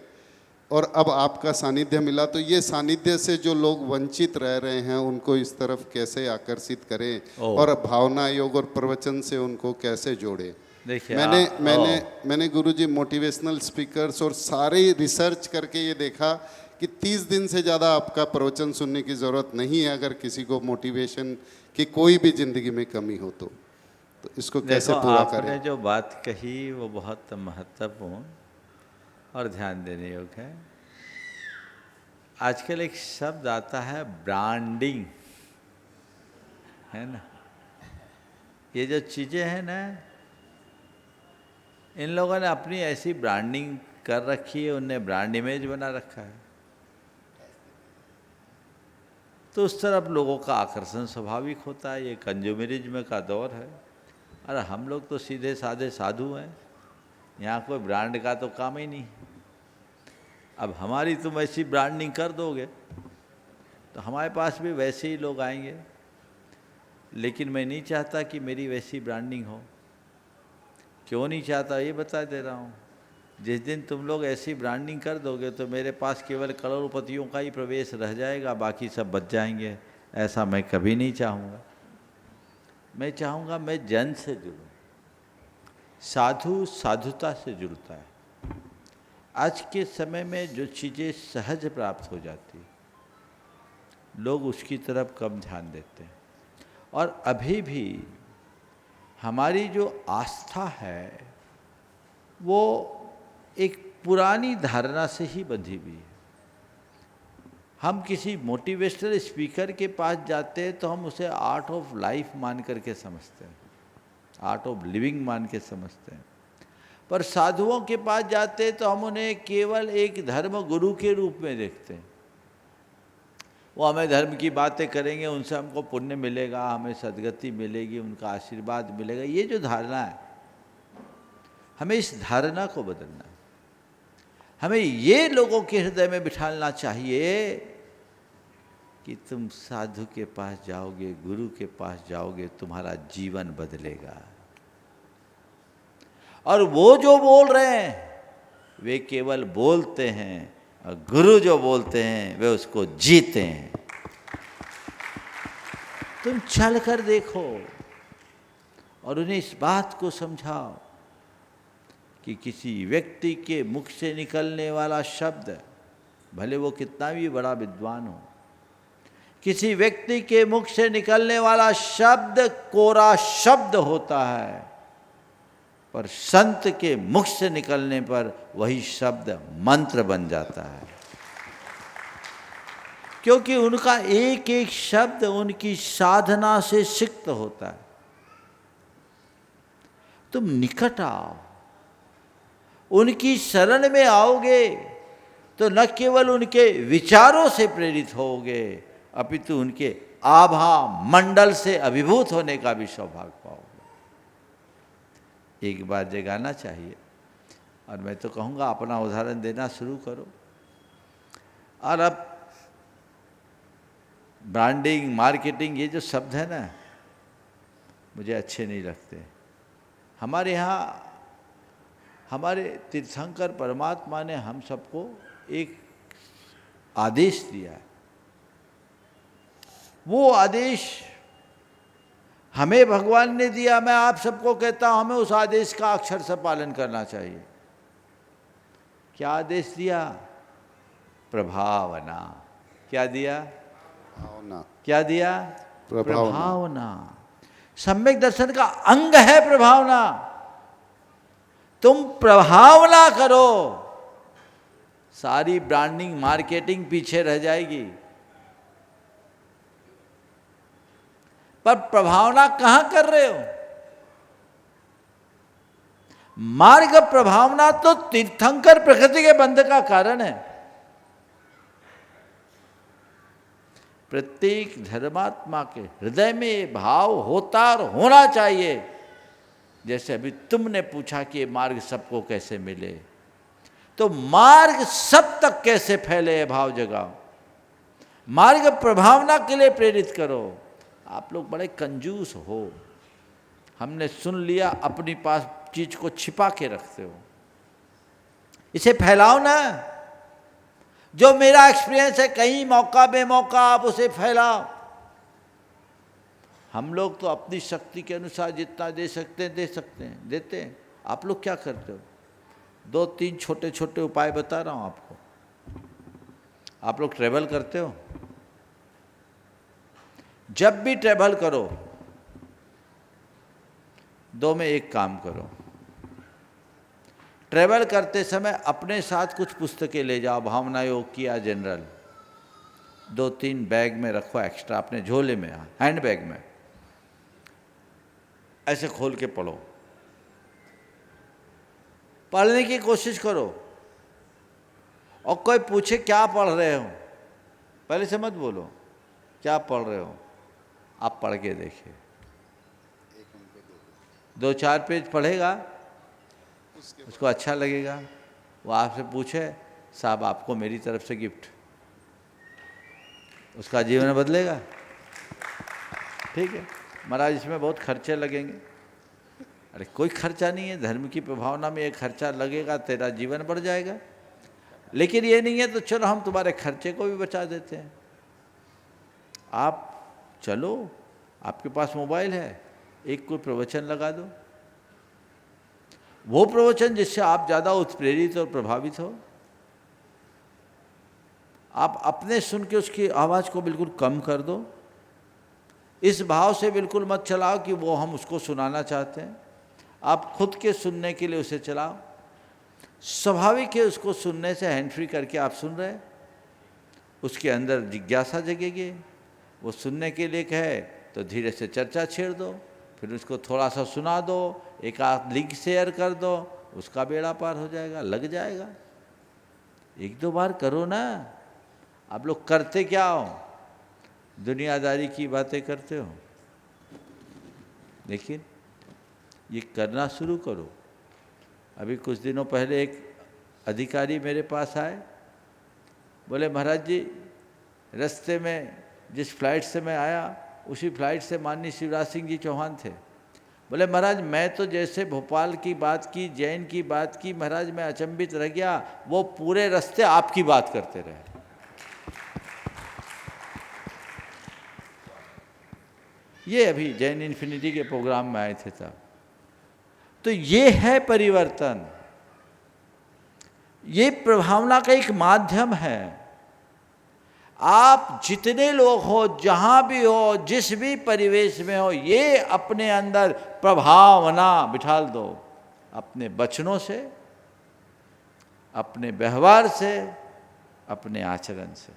और अब आपका सानिध्य मिला तो ये सानिध्य से जो लोग वंचित रह रहे हैं उनको इस तरफ कैसे आकर्षित करें और भावना योग और प्रवचन से उनको कैसे जोड़ें? देखिए, मैंने गुरुजी मोटिवेशनल स्पीकर्स और सारे रिसर्च करके ये देखा कि 30 दिन से ज़्यादा आपका प्रवचन सुनने की ज़रूरत नहीं है अगर किसी को मोटिवेशन की कोई भी ज़िंदगी में कमी हो तो इसको कैसे पूरा करें? आपने जो बात कही वो बहुत महत्वपूर्ण और ध्यान देने योग्य है। आजकल एक शब्द आता है ब्रांडिंग, है ना? ये जो चीज़ें हैं ना, इन लोगों ने अपनी ऐसी ब्रांडिंग कर रखी है, उनने ब्रांड इमेज बना रखा है, तो उस तरफ लोगों का आकर्षण स्वाभाविक होता है। ये कंज्यूमरिज्म का दौर है। अरे हम लोग तो सीधे साधे साधु हैं, यहाँ कोई ब्रांड का तो काम ही नहीं। अब हमारी तुम ऐसी ब्रांडिंग कर दोगे तो हमारे पास भी वैसे ही लोग आएंगे, लेकिन मैं नहीं चाहता कि मेरी वैसी ब्रांडिंग हो। क्यों नहीं चाहता ये बता दे रहा हूँ। जिस दिन तुम लोग ऐसी ब्रांडिंग कर दोगे तो मेरे पास केवल करोड़पतियों का ही प्रवेश रह जाएगा, बाकी सब बच जाएंगे। ऐसा मैं कभी नहीं चाहूँगा। मैं चाहूँगा मैं जन से जुड़ूँ। साधु साधुता से जुड़ता है। आज के समय में जो चीज़ें सहज प्राप्त हो जाती, लोग उसकी तरफ कम ध्यान देते हैं। और अभी भी हमारी जो आस्था है वो एक पुरानी धारणा से ही बंधी हुई है। हम किसी मोटिवेशनल स्पीकर के पास जाते हैं तो हम उसे आर्ट ऑफ लाइफ मान करके समझते हैं, आर्ट ऑफ लिविंग मान के समझते हैं। पर साधुओं के पास जाते हैं तो हम उन्हें केवल एक धर्म गुरु के रूप में देखते हैं। वो हमें धर्म की बातें करेंगे, उनसे हमको पुण्य मिलेगा, हमें सद्गति मिलेगी, उनका आशीर्वाद मिलेगा। ये जो धारणा है, हमें इस धारणा को बदलना है। हमें ये लोगों के हृदय में बिठाना चाहिए कि तुम साधु के पास जाओगे, गुरु के पास जाओगे, तुम्हारा जीवन बदलेगा। और वो जो बोल रहे हैं वे केवल बोलते हैं, और गुरु जो बोलते हैं वे उसको जीते हैं। तुम चल कर देखो और उन्हें इस बात को समझाओ कि किसी व्यक्ति के मुख से निकलने वाला शब्द, भले वो कितना भी बड़ा विद्वान हो, किसी व्यक्ति के मुख से निकलने वाला शब्द कोरा शब्द होता है, पर संत के मुख से निकलने पर वही शब्द मंत्र बन जाता है, क्योंकि उनका एक एक शब्द उनकी साधना से सिक्त होता है। तुम निकट आओ, उनकी शरण में आओगे तो न केवल उनके विचारों से प्रेरित होगे, अपितु उनके आभा मंडल से अभिभूत होने का भी सौभाग्य पाओगे। एक बार जगाना चाहिए। और मैं तो कहूँगा अपना उदाहरण देना शुरू करो। और अब ब्रांडिंग, मार्केटिंग, ये जो शब्द है ना, मुझे अच्छे नहीं लगते। हमारे यहाँ हमारे तीर्थंकर परमात्मा ने हम सबको एक आदेश दिया है। वो आदेश हमें भगवान ने दिया। मैं आप सबको कहता हूं, हमें उस आदेश का अक्षर से पालन करना चाहिए। क्या आदेश दिया? प्रभावना। क्या दिया? भावना। क्या दिया? प्रभावना। प्रभावना। सम्यक दर्शन का अंग है प्रभावना। तुम प्रभावना करो, सारी ब्रांडिंग मार्केटिंग पीछे रह जाएगी। पर प्रभावना कहां कर रहे हो? मार्ग प्रभावना तो तीर्थंकर प्रकृति के बंध का कारण है। प्रत्येक धर्मात्मा के हृदय में ये भाव होता और होना चाहिए। जैसे अभी तुमने पूछा कि ये मार्ग सबको कैसे मिले, तो मार्ग सब तक कैसे फैले, ये भाव जगाओ। मार्ग प्रभावना के लिए प्रेरित करो। आप लोग बड़े कंजूस हो, हमने सुन लिया, अपनी पास चीज को छिपा के रखते हो। इसे फैलाओ ना। जो मेरा एक्सपीरियंस है, कहीं मौका बेमौका आप उसे फैलाओ। हम लोग तो अपनी शक्ति के अनुसार जितना दे सकते हैं देते हैं। आप लोग क्या करते हो? 2-3 छोटे छोटे उपाय बता रहा हूं आपको। आप लोग ट्रैवल करते हो? जब भी ट्रैवल करो, 2 में 1 काम करो। ट्रैवल करते समय अपने साथ कुछ पुस्तकें ले जाओ, भावना योग की या जनरल। 2-3 बैग में रखो एक्स्ट्रा, अपने झोले में, हैंड बैग में, ऐसे खोल के पढ़ो। पढ़ने की कोशिश करो। और कोई पूछे क्या पढ़ रहे हो, पहले से मत बोलो क्या पढ़ रहे हो। आप पढ़ के देखिए, 2-4 पेज पढ़ेगा, उसको अच्छा लगेगा, वो आपसे पूछे साहब आपको मेरी तरफ से गिफ्ट, उसका जीवन बदलेगा। ठीक है महाराज, इसमें बहुत खर्चे लगेंगे। अरे कोई खर्चा नहीं है, धर्म की प्रभावना में एक खर्चा लगेगा, तेरा जीवन बढ़ जाएगा। लेकिन ये नहीं है तो चलो हम तुम्हारे खर्चे को भी बचा देते हैं। आप चलो, आपके पास मोबाइल है, एक कोई प्रवचन लगा दो, वो प्रवचन जिससे आप ज़्यादा उत्प्रेरित और प्रभावित हो। आप अपने सुन के उसकी आवाज़ को बिल्कुल कम कर दो। इस भाव से बिल्कुल मत चलाओ कि वो हम उसको सुनाना चाहते हैं। आप खुद के सुनने के लिए उसे चलाओ। स्वाभाविक है, उसको सुनने से हैंड फ्री करके आप सुन रहे, उसके अंदर जिज्ञासा जगेगी। वो सुनने के लिए कहे तो धीरे से चर्चा छेड़ दो, फिर उसको थोड़ा सा सुना दो, एक आध लिंक शेयर कर दो, उसका बेड़ा पार हो जाएगा, लग जाएगा। 1-2 बार करो ना। आप लोग करते क्या हो? दुनियादारी की बातें करते हो। लेकिन ये करना शुरू करो। अभी कुछ दिनों पहले एक अधिकारी मेरे पास आए, बोले महाराज जी रास्ते में जिस फ्लाइट से मैं आया उसी फ्लाइट से माननीय शिवराज सिंह जी चौहान थे। बोले महाराज मैं तो जैसे भोपाल की बात की, जैन की बात की, महाराज मैं अचंभित रह गया, वो पूरे रास्ते आपकी बात करते रहे। ये अभी जैन इन्फिनिटी के प्रोग्राम में आए थे तब। तो ये है परिवर्तन, ये प्रभावना का एक माध्यम है। आप जितने लोग हो, जहाँ भी हो, जिस भी परिवेश में हो, ये अपने अंदर प्रभावना बिठा दो, अपने वचनों से, अपने व्यवहार से, अपने आचरण से।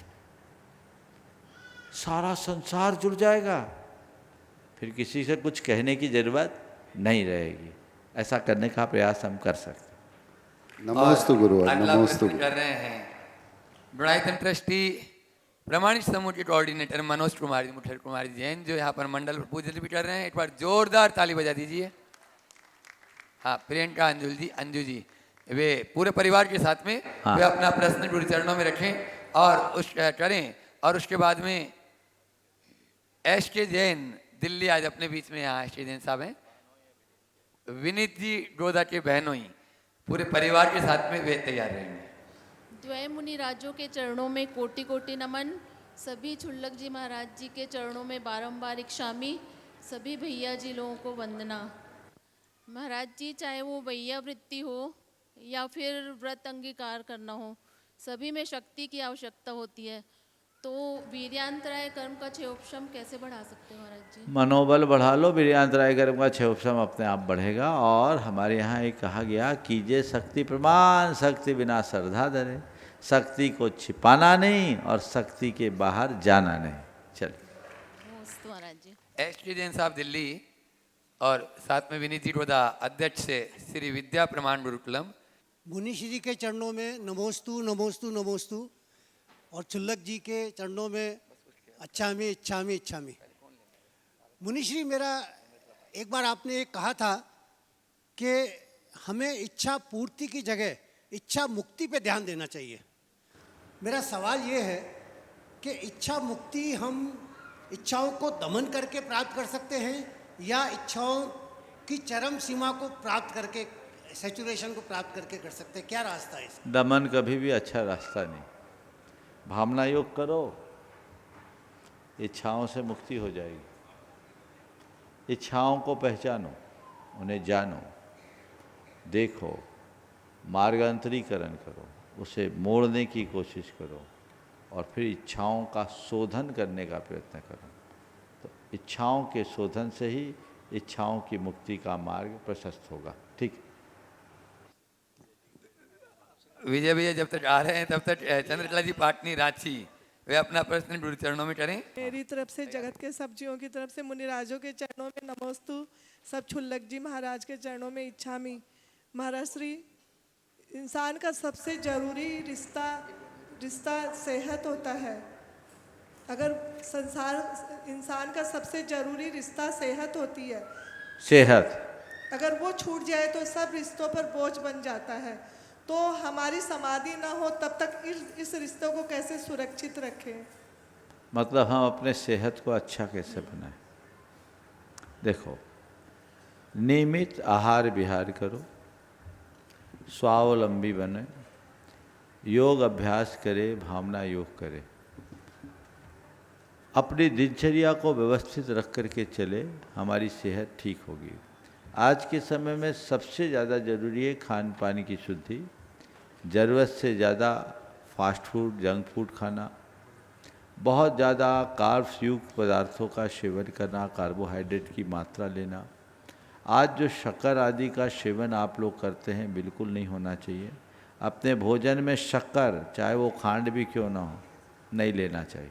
सारा संसार जुड़ जाएगा, फिर किसी से कुछ कहने की जरूरत नहीं रहेगी। ऐसा करने का प्रयास हम कर सकते। नमोस्तु गुरुवर, अगला नमोस्तु। प्रश्न कर रहे हैं गुणायतन ट्रस्टी प्रमाणित समूह के कोऑर्डिनेटर मनोज कुमार जी, मुठर कुमार जैन, जो यहाँ पर मंडल पूजन भी कर रहे हैं। एक बार जोरदार ताली बजा दीजिए। हाँ, प्रियंका अंजू जी वे पूरे परिवार के साथ में वे अपना प्रश्न गुरु चरणों में रखें और करें। और उसके बाद में एस के जैन दिल्ली आज अपने बीच में यहाँ एस के जैन साहब हैं। विनीत जी गोदा के बहनों ही पूरे परिवार के साथ में वे तैयार रहेंगे। द्वय मुनि राजों के चरणों में कोटि कोटि नमन। सभी छुल्लक जी महाराज जी के चरणों में बारंबार इक्षामी। सभी भैया जी लोगों को वंदना। महाराज जी, चाहे वो भैया वृत्ति हो या फिर व्रत अंगीकार करना हो, सभी में शक्ति की आवश्यकता होती है। तो वीर्यांतराय कर्म का क्षयोपशम कैसे बढ़ा सकते हैं महाराज जी? मनोबल बढ़ा लो, वीर्यांतराय कर्म का क्षयोपशम अपने आप बढ़ेगा। और हमारे यहाँ एक कहा गया, कीजिए शक्ति प्रमाण, शक्ति बिना श्रद्धा धरे। शक्ति को छिपाना नहीं और शक्ति के बाहर जाना नहीं। चलिए महाराज जी। एस के जैन साहब दिल्ली और साथ में विनीत जी गोदा अध्यक्ष से श्री विद्या प्रमाण गुरुकुलम। मुनीश्री जी के चरणों में नमोस्तु नमोस्तु नमोस्तु और छुल्लक जी के चरणों में अच्छामी इच्छामी इच्छामी। मुनीश्री, मेरा एक बार आपने एक कहा था कि हमें इच्छा पूर्ति की जगह इच्छा मुक्ति पे ध्यान देना चाहिए। मेरा सवाल ये है कि इच्छा मुक्ति हम इच्छाओं को दमन करके प्राप्त कर सकते हैं या इच्छाओं की चरम सीमा को प्राप्त करके, सैचुरेशन को प्राप्त करके कर सकते हैं? क्या रास्ता है इसका? दमन कभी भी अच्छा रास्ता नहीं। भावना योग करो, इच्छाओं से मुक्ति हो जाएगी। इच्छाओं को पहचानो, उन्हें जानो, देखो, मार्गांतरीकरण करो, उसे मोड़ने की कोशिश करो और फिर इच्छाओं का शोधन करने का प्रयत्न करो। तो इच्छाओं के शोधन से ही इच्छाओं की मुक्ति का मार्ग प्रशस्त होगा। ठीक। विजय भैया जब तक आ रहे हैं तब तक चंद्रकला जी पाटनी रांची वे अपना प्रश्न गुरु चरणों में करें। मेरी तरफ से, जगत के सब जीवों की तरफ से मुनिराजों के चरणों में नमोस्तु। सब छुल्लक जी महाराज के चरणों में इच्छामी। महाराज श्री, इंसान का सबसे जरूरी रिश्ता सेहत होता है। अगर इंसान का सबसे जरूरी रिश्ता सेहत होती है। सेहत अगर वो छूट जाए तो सब रिश्तों पर बोझ बन जाता है। तो हमारी समाधि ना हो तब तक इस रिश्तों को कैसे सुरक्षित रखें? मतलब हम अपने सेहत को अच्छा कैसे बनाएं? देखो, नियमित आहार विहार करो, स्वावलंबी बने, योग अभ्यास करे, भावना योग करे, अपनी दिनचर्या को व्यवस्थित रख करके चले, हमारी सेहत ठीक होगी। आज के समय में सबसे ज़्यादा जरूरी है खान पान की शुद्धि। ज़रूरत से ज़्यादा फास्ट फूड, जंक फूड खाना, बहुत ज़्यादा कार्ब्स युक्त पदार्थों का सेवन करना, कार्बोहाइड्रेट की मात्रा लेना। आज जो शक्कर आदि का सेवन आप लोग करते हैं, बिल्कुल नहीं होना चाहिए। अपने भोजन में शक्कर, चाहे वो खांड भी क्यों ना हो, नहीं लेना चाहिए।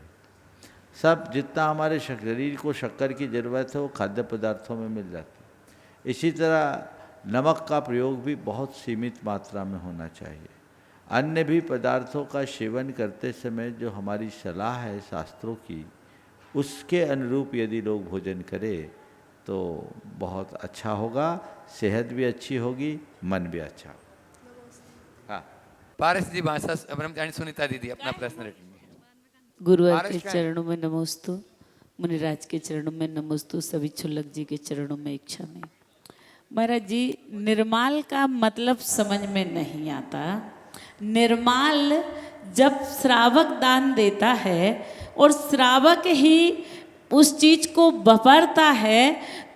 सब जितना हमारे शरीर को शक्कर की ज़रूरत है वो खाद्य पदार्थों में मिल जाती है। इसी तरह नमक का प्रयोग भी बहुत सीमित मात्रा में होना चाहिए। अन्य भी पदार्थों का सेवन करते समय जो हमारी सलाह है शास्त्रों की, उसके अनुरूप यदि लोग भोजन करें तो बहुत अच्छा होगा, सेहत भी अच्छी होगी, मन भी अच्छा होगा। हाँ, पारस जी भाषा ब्रह्मचारी सुनीता दीदी अपना प्रश्न रखेंगे। गुरुवर के चरणों में नमोस्तु, मुनिराज के चरणों में नमोस्तु, सभी छुल्लक जी के चरणों में इच्छा में। महाराज जी, निर्माल का मतलब समझ में नहीं आता। निर्माल जब श्रावक दान देता है और श्रावक ही उस चीज को बपरता है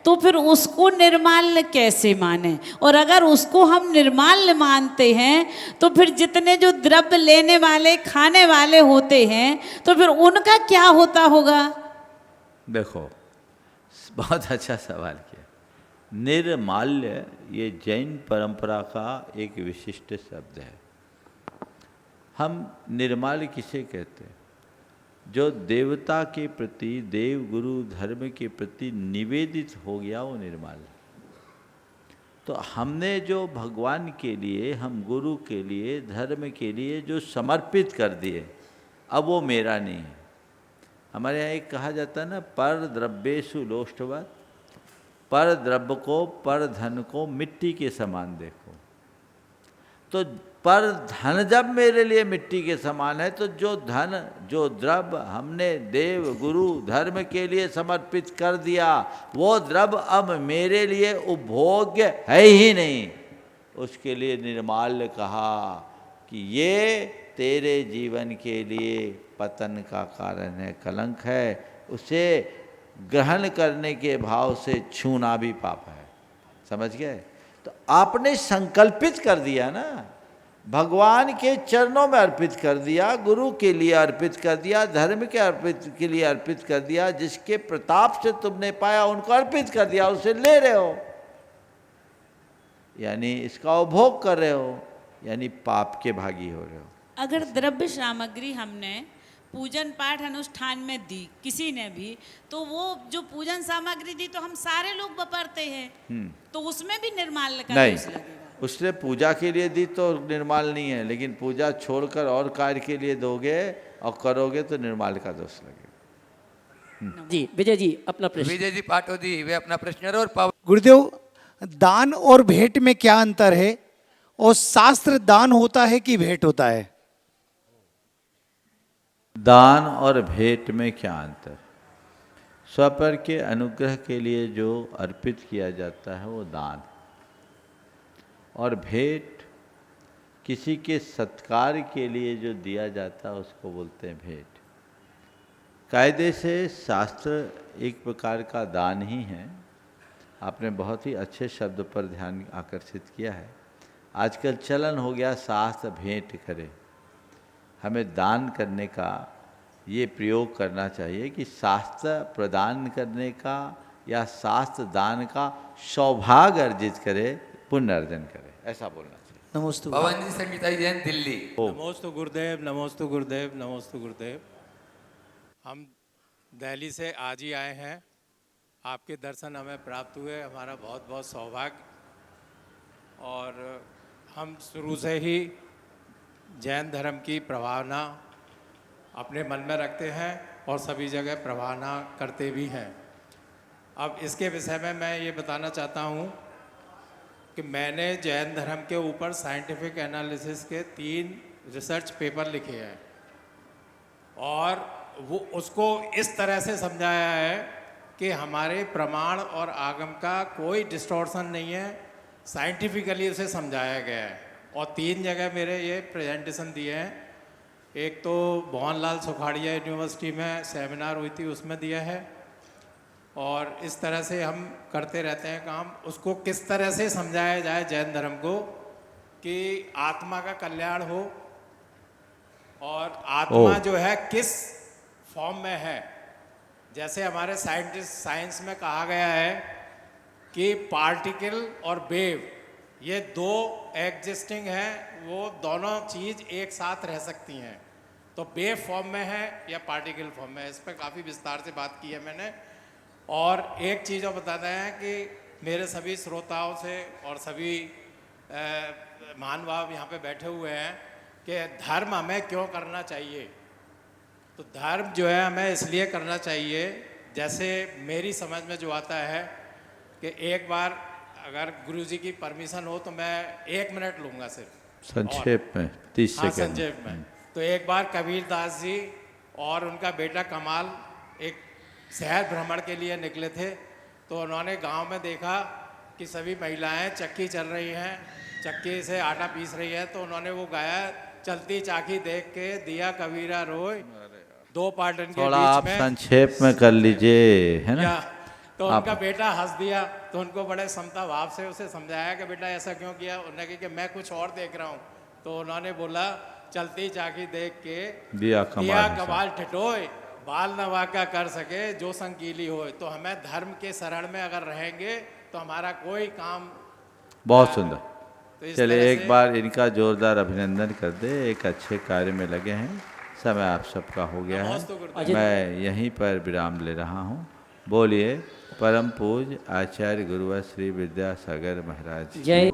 तो फिर उसको निर्माल्य कैसे माने? और अगर उसको हम निर्माल्य मानते हैं तो फिर जितने जो द्रव्य लेने वाले खाने वाले होते हैं तो फिर उनका क्या होता होगा? देखो, बहुत अच्छा सवाल किया। निर्माल्य ये जैन परंपरा का एक विशिष्ट शब्द है। हम निर्माल्य किसे कहते हैं? जो देवता के प्रति, देव गुरु धर्म के प्रति निवेदित हो गया, वो निर्माल्य। तो हमने जो भगवान के लिए, हम गुरु के लिए, धर्म के लिए जो समर्पित कर दिए, अब वो मेरा नहीं है। हमारे यहाँ एक कहा जाता है ना, पर द्रव्येषु लोष्टवत्, पर द्रव्य को, पर धन को मिट्टी के समान देखो। तो पर धन जब मेरे लिए मिट्टी के समान है, तो जो धन, जो द्रव्य हमने देव गुरु धर्म के लिए समर्पित कर दिया, वो द्रव्य अब मेरे लिए उपभोग्य है ही नहीं। उसके लिए निर्माल्य कहा कि ये तेरे जीवन के लिए पतन का कारण है, कलंक है। उसे ग्रहण करने के भाव से छूना भी पाप है। समझ गए? तो आपने संकल्पित कर दिया ना, भगवान के चरणों में अर्पित कर दिया, गुरु के लिए अर्पित कर दिया, धर्म के लिए अर्पित कर दिया, जिसके प्रताप से तुमने पाया उनको अर्पित कर दिया, उसे ले रहे हो, यानी इसका उपभोग कर रहे हो, यानी पाप के भागी हो रहे हो। अगर द्रव्य सामग्री हमने पूजन पाठ अनुष्ठान में दी किसी ने भी, तो वो जो पूजन सामग्री दी तो हम सारे लोग बपरते हैं, तो उसमें भी निर्माल्य का दोष लगेगा। उसने पूजा के लिए दी तो निर्माल नहीं है, लेकिन पूजा छोड़कर और कार्य के लिए दोगे और करोगे तो निर्माल का दोष लगेगा। जी विजय जी अपना प्रश्न। विजय जी पाठो जी वे अपना प्रश्न और गुरुदेव, दान और भेंट में क्या अंतर है? और शास्त्र दान होता है कि भेंट होता है? दान और भेंट में क्या अंतर? स्वपर के अनुग्रह के लिए जो अर्पित किया जाता है वो दान, और भेंट किसी के सत्कार के लिए जो दिया जाता है उसको बोलते हैं भेंट। कायदे से शास्त्र एक प्रकार का दान ही है। आपने बहुत ही अच्छे शब्द पर ध्यान आकर्षित किया है। आजकल चलन हो गया शास्त्र भेंट करे। हमें दान करने का ये प्रयोग करना चाहिए कि शास्त्र प्रदान करने का या शास्त्र दान का सौभाग्य अर्जित करे, पुण्य अर्जन करे, ऐसा बोलना चाहिए। नमोस्तु। पवन जी संगीता जैन दिल्ली। नमोस्तु गुरुदेव, नमोस्तु गुरुदेव, नमोस्तु गुरुदेव। हम दिल्ली से आज ही आए हैं, आपके दर्शन हमें प्राप्त हुए, हमारा बहुत बहुत सौभाग्य। और हम शुरू से ही जैन धर्म की प्रभावना अपने मन में रखते हैं और सभी जगह प्रभावना करते भी हैं। अब इसके विषय में मैं ये बताना चाहता हूँ कि मैंने जैन धर्म के ऊपर साइंटिफिक एनालिसिस के 3 रिसर्च पेपर लिखे हैं, और वो उसको इस तरह से समझाया है कि हमारे प्रमाण और आगम का कोई डिस्टॉर्शन नहीं है, साइंटिफिकली उसे समझाया गया है। और 3 जगह मेरे ये प्रेजेंटेशन दिए हैं। एक तो भवनलाल सुखाड़िया यूनिवर्सिटी में सेमिनार हुई थी, उसमें दिया है। और इस तरह से हम करते रहते हैं काम। उसको किस तरह से समझाया जाए जैन धर्म को कि आत्मा का कल्याण हो, और आत्मा जो है किस फॉर्म में है। जैसे हमारे साइंस में कहा गया है कि पार्टिकल और वेव ये 2 एग्जिस्टिंग हैं, वो दोनों चीज़ एक साथ रह सकती हैं। तो वेव फॉर्म में है या पार्टिकल फॉर्म में है, इस पर काफ़ी विस्तार से बात की है मैंने। और एक चीज़ और बताते हैं कि मेरे सभी श्रोताओं से और सभी महानुभाव यहाँ पे बैठे हुए हैं कि धर्म हमें क्यों करना चाहिए। तो धर्म जो है हमें इसलिए करना चाहिए, जैसे मेरी समझ में जो आता है कि एक बार अगर गुरुजी की परमिशन हो तो मैं 1 मिनट लूँगा सिर्फ संक्षेप में 30 सेकंड। संक्षेप में। तो एक बार कबीर दास जी और उनका बेटा कमाल एक शहर भ्रमण के लिए निकले थे। तो उन्होंने गांव में देखा कि सभी महिलाएं चक्की चल रही हैं, चक्की से आटा पीस रही है। तो उन्होंने वो गाया, चलती चाकी देख के दिया कबीरा रोए, 2 पाटन के थोड़ा बीच आप में। संक्षेप में कर लीजिए, है ना। तो उनका बेटा हंस दिया, तो उनको बड़े समता भाव से उसे समझाया कि बेटा ऐसा क्यों किया। उन्होंने कहा कि मैं कुछ और देख रहा हूँ। तो उन्होंने बोला चलती चाकी देख के दिया कमाल ठिठोय, बाल न वाका कर सके जो संकीली होए। तो हमें धर्म के शरण में अगर रहेंगे तो हमारा कोई काम। बहुत सुंदर। तो इस चलिए तरह एक से- बार इनका जोरदार अभिनंदन कर दे, एक अच्छे कार्य में लगे हैं। समय आप सबका हो गया है, मैं यहीं पर विराम ले रहा हूँ। बोलिए परम पूज्य आचार्य गुरुवर श्री विद्यासागर महाराज। जय